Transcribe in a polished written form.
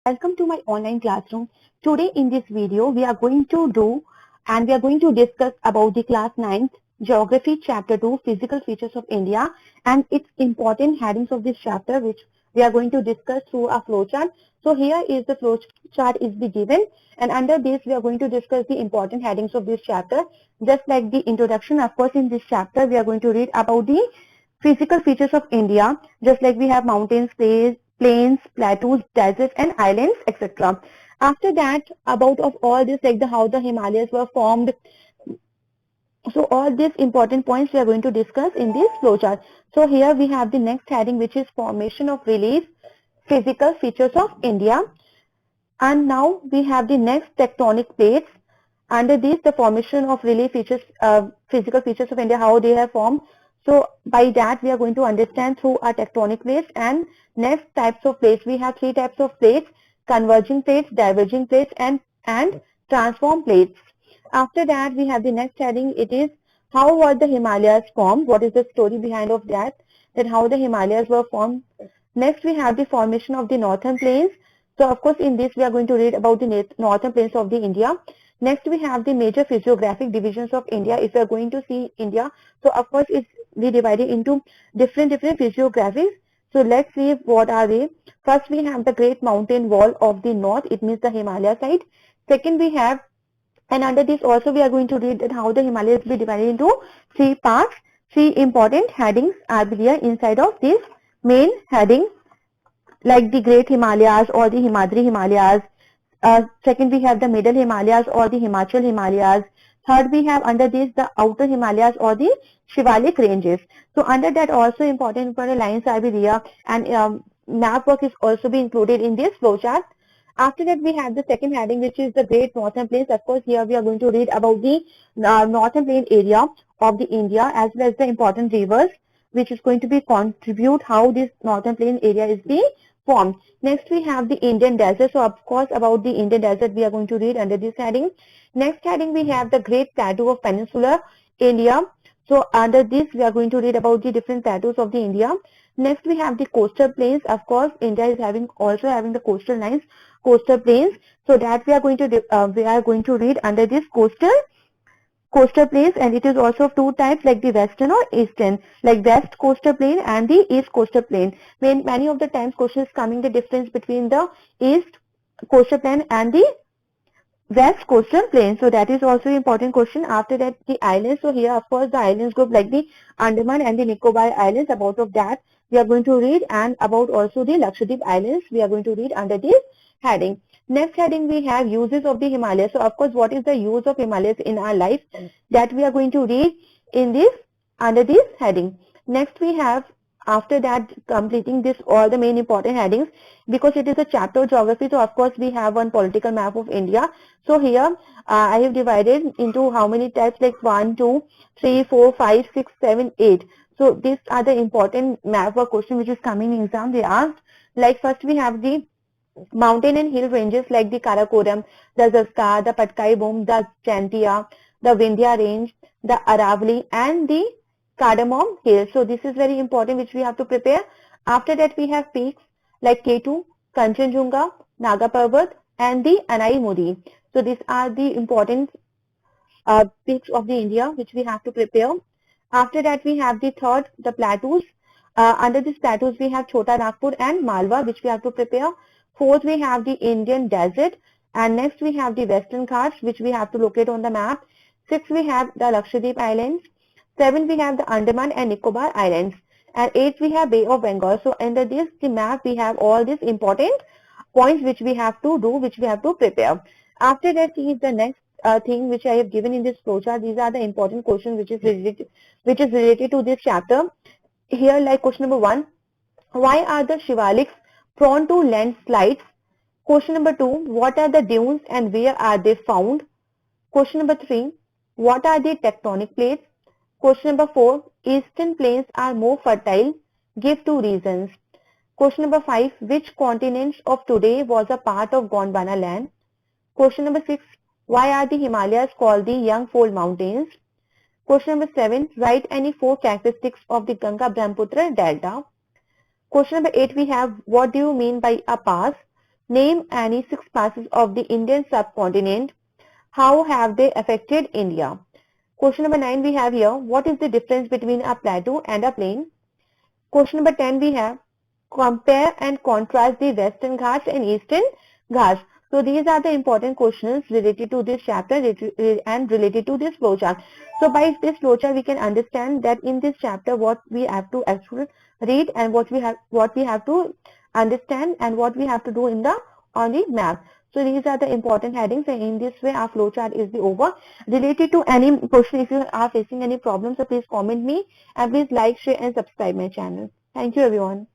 Welcome to my online classroom. Today in this video we are going to discuss about the class 9th Geography chapter 2 Physical Features of India and its important headings of this chapter, which we are going to discuss through a flowchart. So here is the flowchart is be given, and under this we are going to discuss the important headings of this chapter. Just like the introduction, of course, in this chapter we are going to read about the physical features of India, just like we have mountains, plains, plateaus, deserts and islands, etc. After that, about of all this, like how the Himalayas were formed. So all these important points we are going to discuss in this flowchart. So here we have the next heading, which is formation of relief, physical features of India. And now we have the next tectonic plates. Under this, the formation of relief features, physical features of India, how they have formed. So by that, we are going to understand through our tectonic plates. And next types of plates, we have three types of plates: converging plates, diverging plates, and transform plates. After that, we have the next heading. It is how were the Himalayas formed? What is the story behind of that? That how the Himalayas were formed. Next, we have the formation of the northern plains. So, of course, in this we are going to read about the northern plains of the India. Next, we have the major physiographic divisions of India. If we are going to see India, so of course, it's we divided into different physiographies. So, let's see what are they. First, we have the Great Mountain Wall of the North. It means the Himalaya side. Second, we have, and under this also we are going to read that how the Himalayas be divided into three parts. Three important headings are there inside of this main heading, like the Great Himalayas or the Himadri Himalayas. Second, we have the Middle Himalayas or the Himachal Himalayas. Third, we have under this the Outer Himalayas or the Shivalik ranges. So under that also important lines are be there, and map work is also be included in this flowchart. After that, we have the second heading, which is the Great Northern Plains. Of course, here we are going to read about the northern plain area of the India, as well as the important rivers, which is going to be contribute how this northern plain area is being formed. Next, we have the Indian desert. So, of course, about the Indian desert, we are going to read under this heading. Next heading, we have the Great Plateau of Peninsular India. So, under this, we are going to read about the different plateaus of the India. Next, we have the coastal plains. Of course, India is also having the coastal lines, coastal plains. So that we are going to read under this coastal plains, and it is also of two types, like the western or eastern, like west coastal plain and the east coastal plain. Many of the times question is coming the difference between the east coastal plain and the west coastal plain. So that is also important question. After that, the islands. So here, of course, the islands group like the Andaman and the Nicobar Islands. About of that we are going to read, and about also the Lakshadweep Islands we are going to read under this heading. Next heading, we have uses of the Himalayas. So of course, what is the use of Himalayas in our life, that we are going to read in this under this heading. Next, we have, after that, completing this all the main important headings, because it is a chapter of geography. So of course we have one political map of India. So here I have divided into how many types, like 1, 2, 3, 4, 5, 6, 7, 8. So these are the important map or question which is coming in exam. They asked, like first we have the mountain and hill ranges like the Karakoram, the Zaska, the Patkai Boom, the Chantia, the Vindhya range, the Aravali and the Cardamom Hill. So this is very important, which we have to prepare. After that, we have peaks like K2, Kanchenjunga, Naga Parbat and the Anai Modi. So these are the important peaks of the India which we have to prepare. After that, we have the third, the plateaus. Under these plateaus, we have Chota Nagpur and Malwa, which we have to prepare. Fourth, we have the Indian desert. And next, we have the Western Ghats, which we have to locate on the map. Sixth, we have the Lakshadweep Islands. Seventh, we have the Andaman and Nicobar Islands. And eighth, we have Bay of Bengal. So under this, the map, we have all these important points which we have to do, which we have to prepare. After that is the next thing which I have given in this flowchart. These are the important questions which is related to this chapter. Here, like question number 1, why are the Shivaliks prone to landslides? Question number 2, what are the dunes and where are they found? Question number 3, what are the tectonic plates? Question number 4, eastern plains are more fertile. Give 2 reasons. Question number 5, which continent of today was a part of Gondwana land? Question number 6, why are the Himalayas called the Young Fold Mountains? Question number 7, write any 4 characteristics of the Ganga Brahmaputra delta. Question number 8, we have, what do you mean by a pass? Name any 6 masses of the Indian subcontinent. How have they affected India? Question number 9 we have here. What is the difference between a plateau and a plain? Question number 10 we have. Compare and contrast the Western Ghats and Eastern Ghats. So these are the important questions related to this chapter and related to this flowchart. So by this flowchart we can understand that in this chapter what we have to actually read and what we have to understand and what we have to do in the on the map. So these are the important headings, and in this way our flowchart is over. Related to any question, if you are facing any problems, so please comment me, and please like, share and subscribe my channel. Thank you everyone.